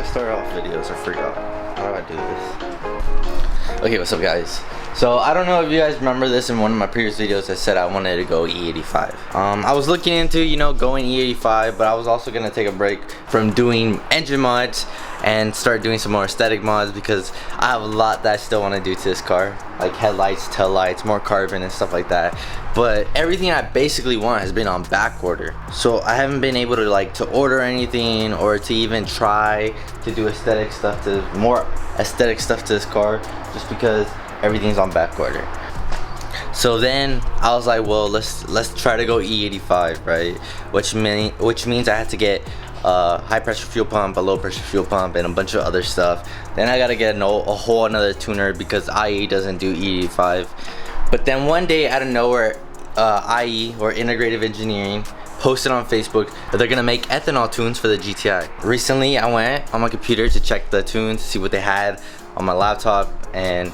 I start off videos? I forgot. How do I do this? Okay, what's up guys? So I don't know if you guys remember this, in one of my previous videos I said I wanted to go E85. I was looking into, you know, going E85, but I was also gonna take a break from doing engine mods and start doing some more aesthetic mods because I have a lot that I still want to do to this car, like headlights, tail lights, more carbon and stuff like that. But everything I basically want has been on back order, so I haven't been able to order anything or to even try to do more aesthetic stuff to this car, just because everything's on back order. So then I was like, well, let's try to go E85, right? Which means I had to get a high pressure fuel pump, a low pressure fuel pump, and a bunch of other stuff. Then I gotta get a whole another tuner because IE doesn't do E85. But then one day out of nowhere, IE, or Integrative Engineering, posted on Facebook that they're gonna make ethanol tunes for the GTI. Recently I went on my computer to check the tunes to see what they had on my laptop, and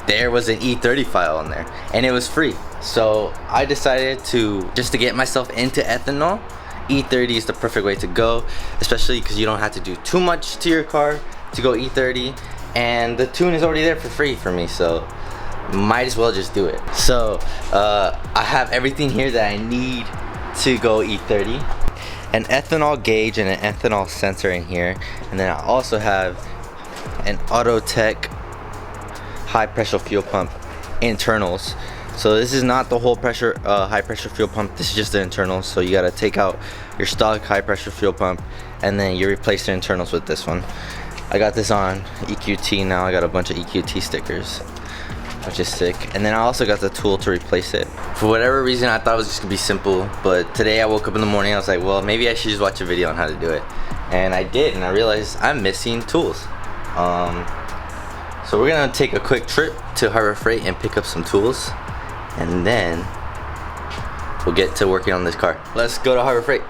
there was an E30 file on there and it was free. So I decided to get myself into ethanol. E30 is the perfect way to go, especially because you don't have to do too much to your car to go E30, and the tune is already there for free for me, so might as well just do it. So I have everything here that I need to go E30, an ethanol gauge and an ethanol sensor in here, and then I also have an Autotech high pressure fuel pump internals. So this is not the whole pressure high pressure fuel pump, this is just the internals. So you gotta take out your stock high pressure fuel pump and then you replace the internals with this one. I got this on EQT now. I got a bunch of EQT stickers, which is sick. And then I also got the tool to replace it. For whatever reason I thought it was just gonna be simple, but today I woke up in the morning, I was like, well, maybe I should just watch a video on how to do it. And I did, and I realized I'm missing tools. So we're gonna take a quick trip to Harbor Freight and pick up some tools, and then we'll get to working on this car. Let's go to Harbor Freight.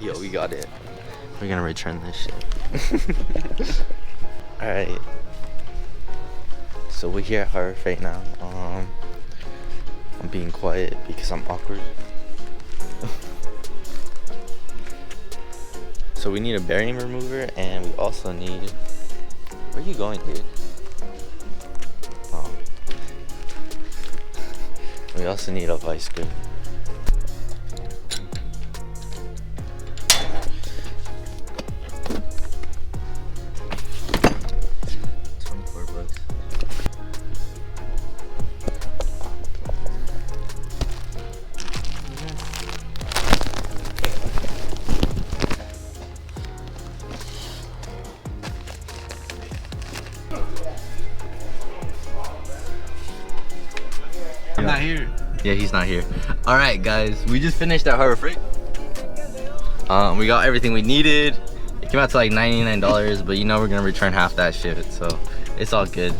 Yo, we got it. We're gonna return this shit. Alright. So we're here at Harbor Freight now. I'm being quiet because I'm awkward. So we need a bearing remover, and we also need... Where are you going, dude? Oh. We also need a vice grip. $24. I'm not here. Yeah, he's not here. Alright guys, we just finished at Harbor Freight. We got everything we needed. It came out to like $99, but you know we're gonna return half that shit, so it's all good.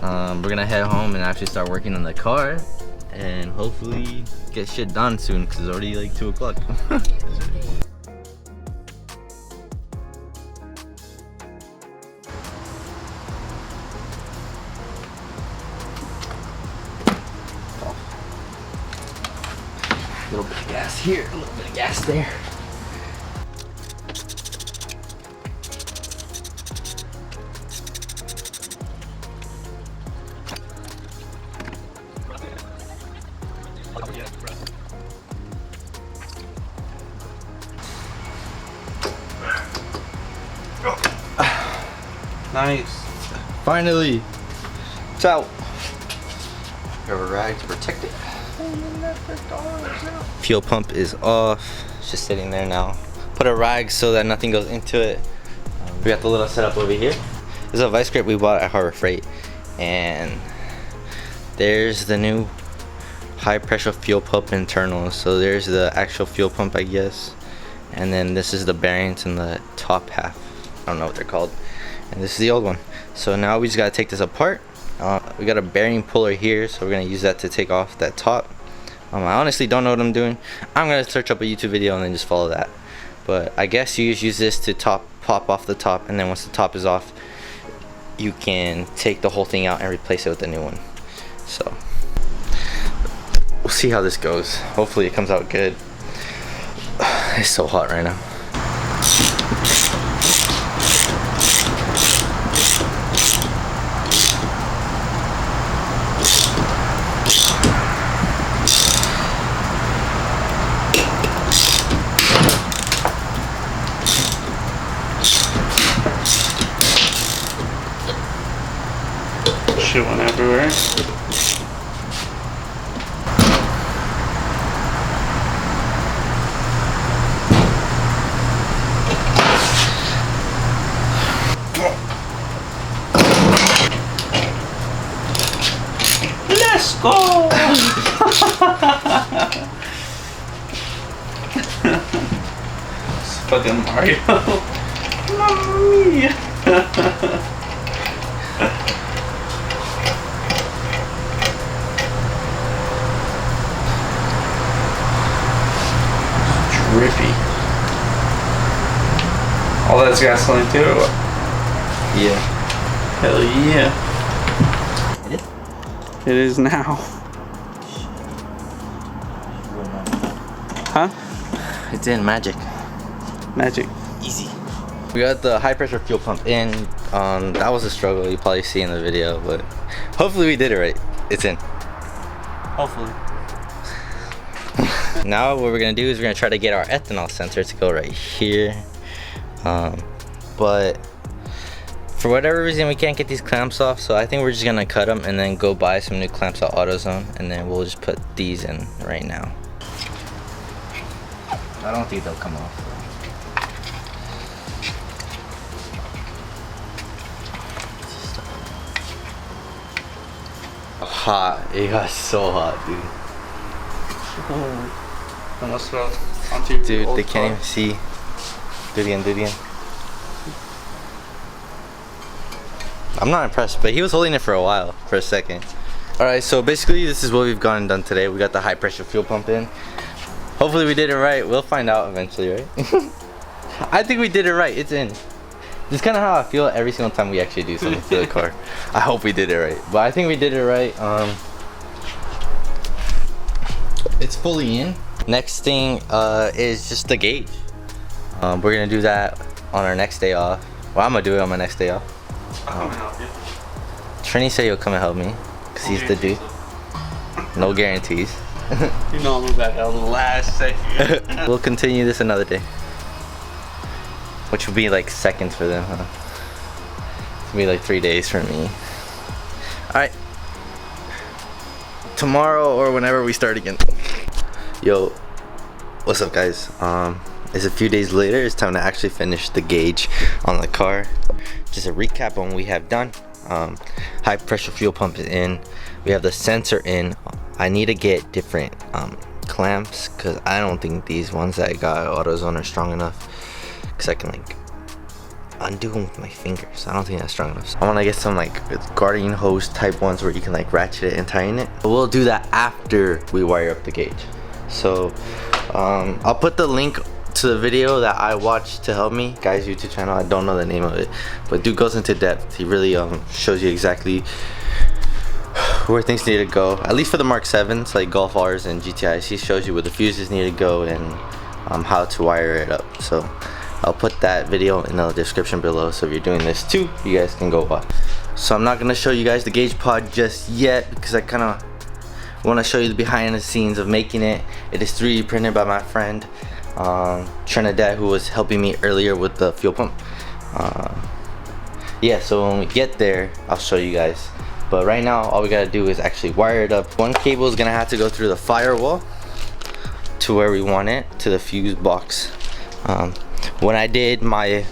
We're gonna head home and actually start working on the car and hopefully get shit done soon because it's already like 2 o'clock. A little bit of gas here, a little bit of gas there. Nice. Finally. It's out. Have a rag to protect it. Fuel pump is off. It's just sitting there now. Put a rag so that nothing goes into it. We got the little setup over here. This is a vice grip we bought at Harbor Freight, and there's the new high pressure fuel pump internals. So there's the actual fuel pump, I guess, and then this is the bearings in the top half. I don't know what they're called, and this is the old one. So now we just gotta take this apart. We got a bearing puller here, so we're gonna use that to take off that top. I honestly don't know what I'm doing. I'm gonna search up a YouTube video and then just follow that. But I guess you just use this to pop off the top, and then once the top is off, you can take the whole thing out and replace it with a new one. So see how this goes. Hopefully it comes out good. It's so hot right now. Shit went everywhere. Let's go! It's fucking Mario. Mamma mia! Drippy. All that's gasoline too? Or what? Yeah. Hell yeah. It is? It is now. Huh? It's in magic. Magic. Easy. We got the high pressure fuel pump in. That was a struggle, you probably see in the video, but hopefully we did it right. It's in. Hopefully. Now what we're gonna do is we're gonna try to get our ethanol sensor to go right here. But for whatever reason we can't get these clamps off, so I think we're just gonna cut them and then go buy some new clamps at AutoZone, and then we'll just put these in right now. I don't think they'll come off. Hot. It got so hot, dude. Almost fell onto your Dude, old they can't car. even see. Do it again, do it again. I'm not impressed, but he was holding it for a while, for a second. Alright, so basically this is what we've gone and done today. We got the high pressure fuel pump in. Hopefully we did it right. We'll find out eventually, right? I think we did it right. It's in. This is kind of how I feel every single time we actually do something to the car. I hope we did it right. But I think we did it right. It's fully in. Next thing is just the gauge. We're gonna do that on our next day off. Well, I'm gonna do it on my next day off. I'll come and help you. Trini said he'll come and help me, cause he's the dude. No guarantees. You know I'm gonna back out the last second. We'll continue this another day, which will be like seconds for them, huh? It'll be like 3 days for me. All right. Tomorrow or whenever we start again. Yo, what's up, guys? It's a few days later. It's time to actually finish the gauge on the car. Just a recap on what we have done. High pressure fuel pump is in. We have the sensor in. I need to get different clamps, because I don't think these ones that I got at AutoZone are strong enough, because I can like undo them with my fingers. I don't think that's strong enough. So I want to get some like guardian hose type ones where you can like ratchet it and tighten it. But we'll do that after we wire up the gauge. So I'll put the link to the video that I watched to help me, guy's YouTube channel. I don't know the name of it, but dude goes into depth. He really shows you exactly where things need to go, at least for the Mark 7s like Golf R's and GTIs. He shows you where the fuses need to go and how to wire it up. So I'll put that video in the description below, so if you're doing this too, you guys can go watch. So I'm not gonna show you guys the gauge pod just yet, because I kind of want to show you the behind the scenes of making it. It is 3D printed by my friend Trinidad, who was helping me earlier with the fuel pump. Yeah, so when we get there, I'll show you guys. But right now, all we gotta do is actually wire it up. One cable is gonna have to go through the firewall to where we want it, to the fuse box. When I did my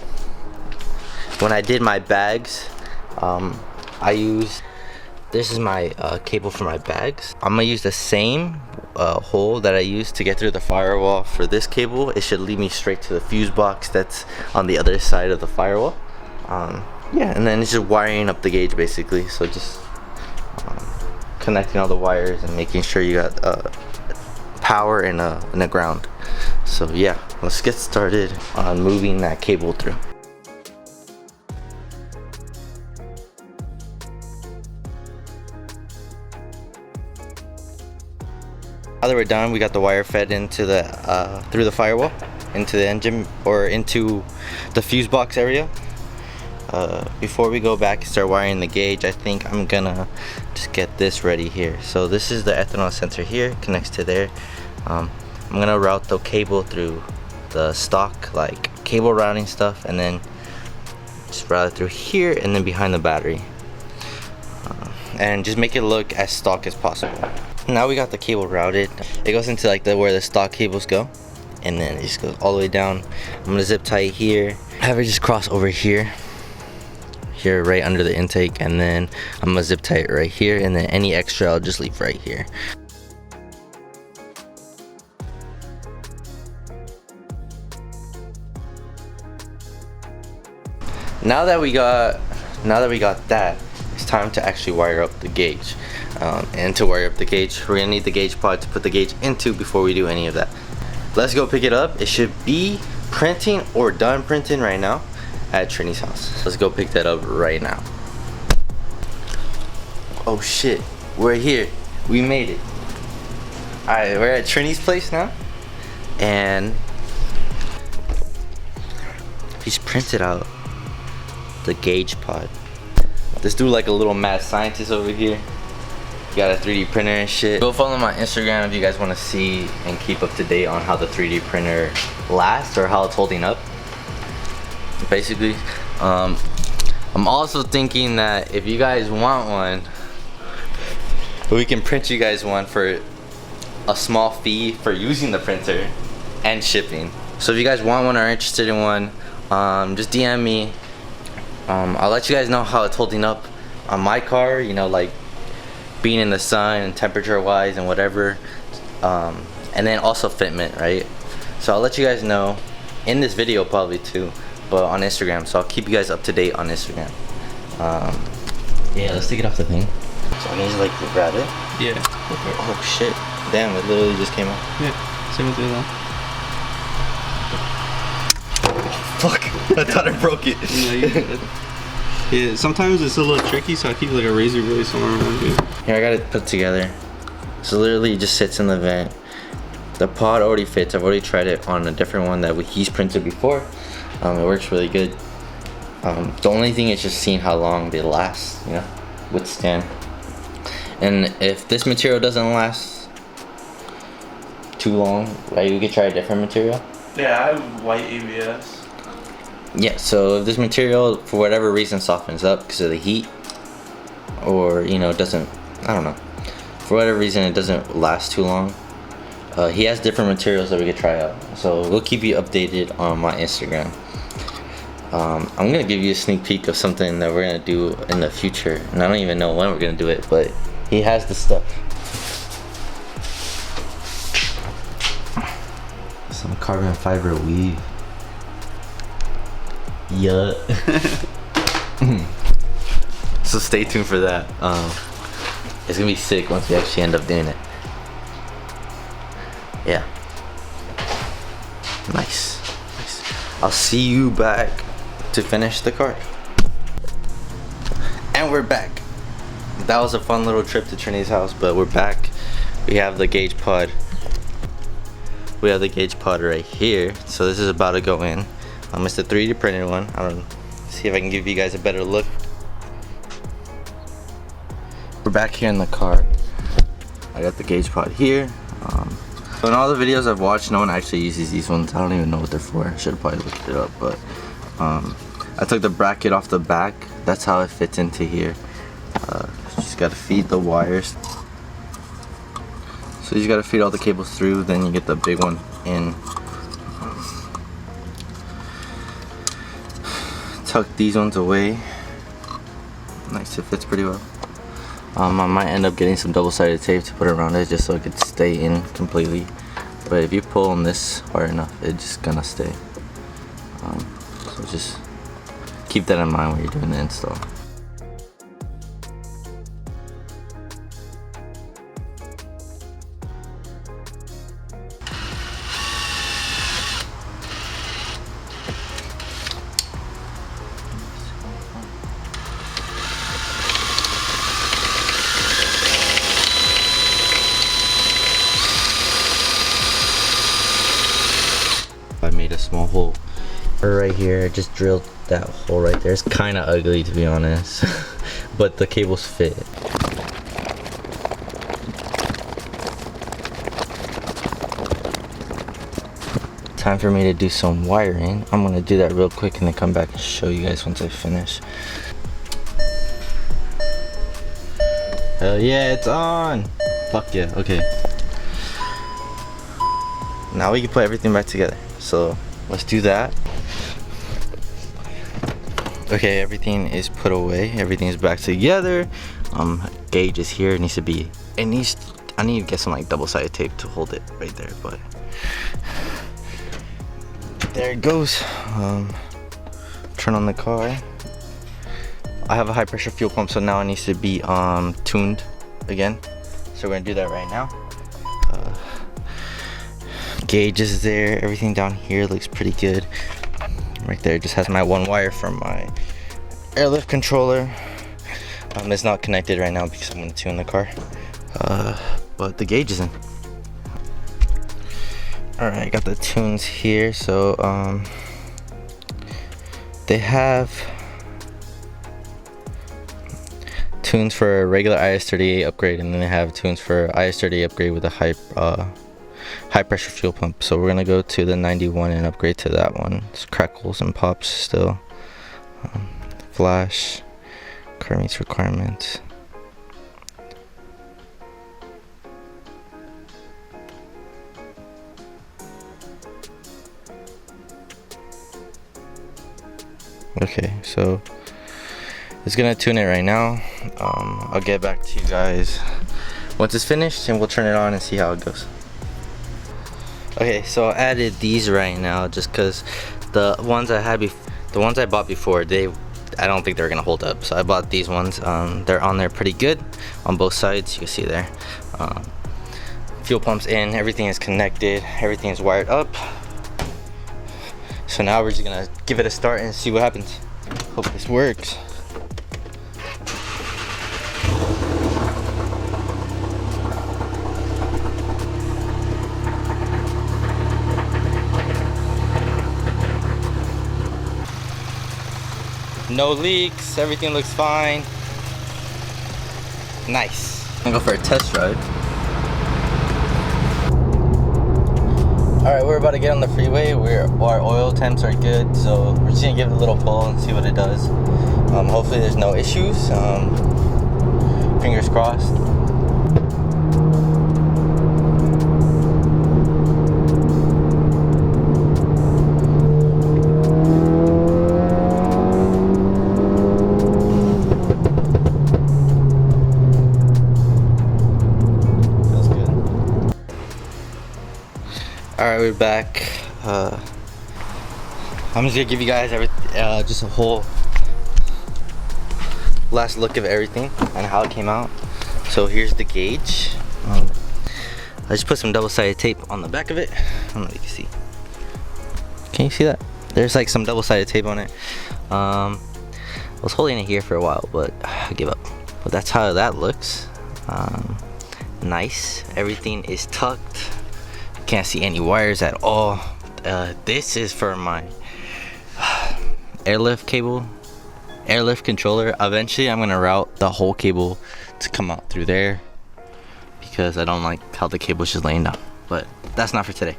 bags, I used, this is my cable for my bags. I'm gonna use the same hole that I used to get through the firewall for this cable. It should lead me straight to the fuse box that's on the other side of the firewall. Yeah, and then it's just wiring up the gauge basically. So just connecting all the wires and making sure you got power and a ground. So yeah, let's get started on moving that cable through. Now that we're done, we got the wire fed into the through the firewall into the engine or into the fuse box area. Before we go back and start wiring the gauge, I think I'm gonna just get this ready here. So this is the ethanol sensor here, connects to there. I'm gonna route the cable through the stock like cable routing stuff, and then just route it through here and then behind the battery, and just make it look as stock as possible. Now we got the cable routed. It goes into like where the stock cables go, and then it just goes all the way down. I'm gonna zip tie it here, have it just cross over here right under the intake, and then I'm gonna zip tie it right here, and then any extra I'll just leave right here. Now that we got that, it's time to actually wire up the gauge. And to wire up the gauge, we're gonna need the gauge pod to put the gauge into before we do any of that. Let's go pick it up. It should be printing or done printing right now at Trini's house. Let's go pick that up right now. Oh shit, we're here. We made it. Alright, we're at Trini's place now, and he's printed out the gauge pod. This dude like a little mad scientist over here. He got a 3D printer and shit. Go follow my Instagram if you guys want to see and keep up to date on how the 3D printer lasts or how it's holding up. Basically, I'm also thinking that if you guys want one, we can print you guys one for a small fee for using the printer and shipping. So if you guys want one or are interested in one, just DM me. I'll let you guys know how it's holding up on my car, you know, like being in the sun and temperature wise and whatever, and then also fitment, right? So I'll let you guys know in this video probably too, but on Instagram. So I'll keep you guys up to date on Instagram. Yeah, let's take it off the thing. So I can just like grab it. Yeah. Oh shit! Damn, it literally just came out. Yeah. Same with the other. Fuck! I thought I broke it. No, you did. Yeah, sometimes it's a little tricky, so I keep like a razor blade somewhere around here. Here, I got it put together. So literally it just sits in the vent. The pod already fits. I've already tried it on a different one that he's printed before. It works really good. The only thing is just seeing how long they last, you know, withstand. And if this material doesn't last too long, right, we could try a different material. Yeah, I have white ABS. Yeah, so if this material for whatever reason softens up because of the heat, or you know, doesn't, I don't know, for whatever reason it doesn't last too long, he has different materials that we could try out. So we'll keep you updated on my Instagram. I'm gonna give you a sneak peek of something that we're gonna do in the future, and I don't even know when we're gonna do it, but he has the stuff. Some carbon fiber weave. Yeah. So stay tuned for that. It's gonna be sick once we actually end up doing it. Yeah. Nice. I'll see you back to finish the car. And we're back. That was a fun little trip to Trini's house, but we're back. We have the gauge pod. We have the gauge pod right here. So this is about to go in. It's the 3D printed one. I don't know. See if I can give you guys a better look. We're back here in the car. I got the gauge pod here. So in all the videos I've watched, no one actually uses these ones. I don't even know what they're for. I should have probably looked it up, but I took the bracket off the back. That's how it fits into here. Just gotta feed the wires. So you just gotta feed all the cables through, then you get the big one in. Tuck these ones away. Nice, it fits pretty well. I might end up getting some double-sided tape to put around it just so it could stay in completely. But if you pull on this hard enough, it's just gonna stay. So just keep that in mind when you're doing the install. right here. I just drilled that hole right there. It's kind of ugly, to be honest, but the cables fit. Time for me to do some wiring. I'm gonna do that real quick and then come back and show you guys once I finish. Hell yeah, it's on! Fuck yeah, okay. Now we can put everything back together. So let's do that. Okay, everything is put away. Everything is back together. Gauge is here. It needs to be. I need to get some like double-sided tape to hold it right there, but there it goes. Turn on the car. I have a high pressure fuel pump, so now it needs to be tuned again. So we're gonna do that right now. Gauge is there. Everything down here looks pretty good. Right there just has my one wire from my airlift controller. It's not connected right now because I'm gonna tune the car. But the gauge is in. Alright, I got the tunes here. So they have tunes for a regular IS-38 upgrade, and then they have tunes for IS-38 upgrade with a high pressure fuel pump. So we're gonna go to the 91 and upgrade to that one. It's crackles and pops still. Flash, car meets requirements. Okay, so it's gonna tune it right now. I'll get back to you guys once it's finished and we'll turn it on and see how it goes. Okay, so I added these right now just because the ones I had the ones I bought before, I don't think they're gonna hold up. So I bought these ones. They're on there pretty good on both sides. You can see there. Fuel pump's in. Everything is connected. Everything is wired up. So now we're just gonna give it a start and see what happens. Hope this works. No leaks, everything looks fine. Nice. I'm gonna go for a test drive. Alright, we're about to get on the freeway. Our oil temps are good, so we're just gonna give it a little pull and see what it does. Hopefully there's no issues. Fingers crossed. Alright, we're back. I'm just gonna give you guys just a whole last look of everything and how it came out. So here's the gauge. I just put some double-sided tape on the back of it. I don't know if you can see. Can you see that? There's like some double-sided tape on it. I was holding it here for a while, but I gave up. But that's how that looks. Nice. Everything is tucked. Can't see any wires at all. This is for my airlift cable, airlift controller. Eventually I'm gonna route the whole cable to come out through there because I don't like how the cable's just laying down. But that's not for today.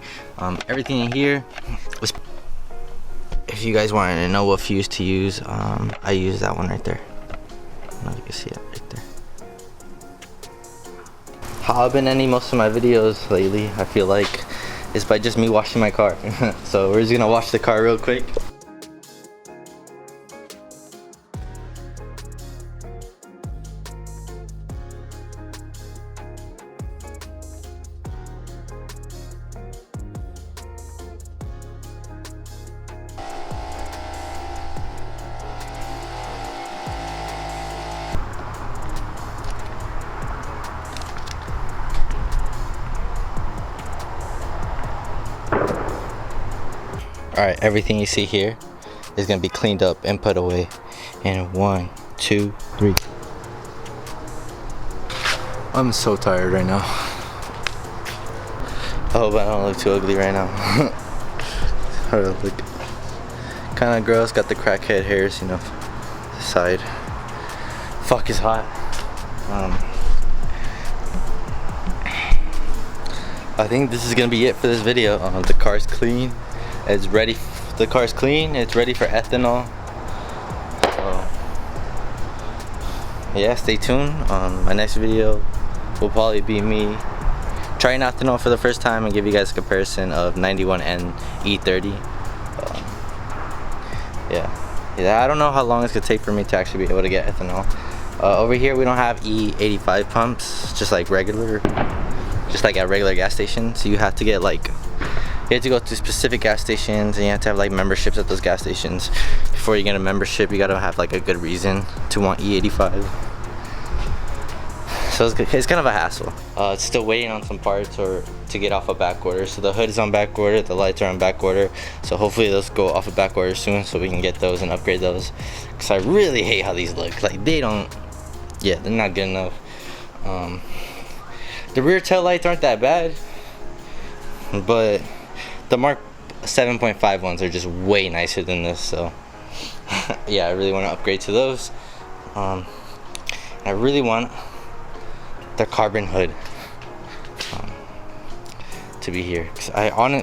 Everything in here was, if you guys wanted to know what fuse to use, I use that one right there. I don't know if you can see it right there. How I've been ending most of my videos lately, I feel like, is by just me washing my car. So we're just gonna wash the car real quick. Alright, everything you see here is going to be cleaned up and put away in 1, 2, 3. I'm so tired right now. I hope I don't look too ugly right now. Hold up, look. kind of gross. Got the crackhead hairs, you know, side. Fuck, is hot. I think this is gonna be it for this video. The car's clean. It's ready. The car's clean. It's ready for ethanol. So yeah, stay tuned. My next video will probably be me trying ethanol for the first time and give you guys a comparison of 91 and E30. Yeah, I don't know how long it's gonna take for me to actually be able to get ethanol. Over here we don't have E85 pumps, just like at regular gas stations. So you have to get like, you have to go to specific gas stations, and you have to have like memberships at those gas stations. Before you get a membership, you gotta have like a good reason to want E85. So it's kind of a hassle. It's still waiting on some parts or to get off a back order. So the hood is on back order, the lights are on back order. So hopefully those go off a back order soon, so we can get those and upgrade those. Cause I really hate how these look. Like they're not good enough. The rear tail lights aren't that bad, but the Mark 7.5 ones are just way nicer than this. So yeah, I really want to upgrade to those. I really want the carbon hood to be here, because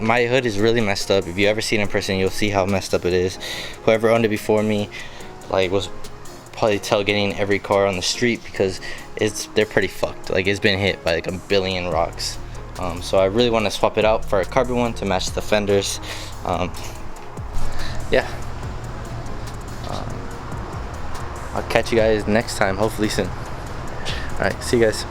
my hood is really messed up. If you ever see it in person, you'll see how messed up it is. Whoever owned it before me like was probably tailgating every car on the street, because they're pretty fucked. Like it's been hit by like a billion rocks. So I really want to swap it out for a carbon one to match the fenders. Yeah, I'll catch you guys next time, hopefully soon. All right, see you guys.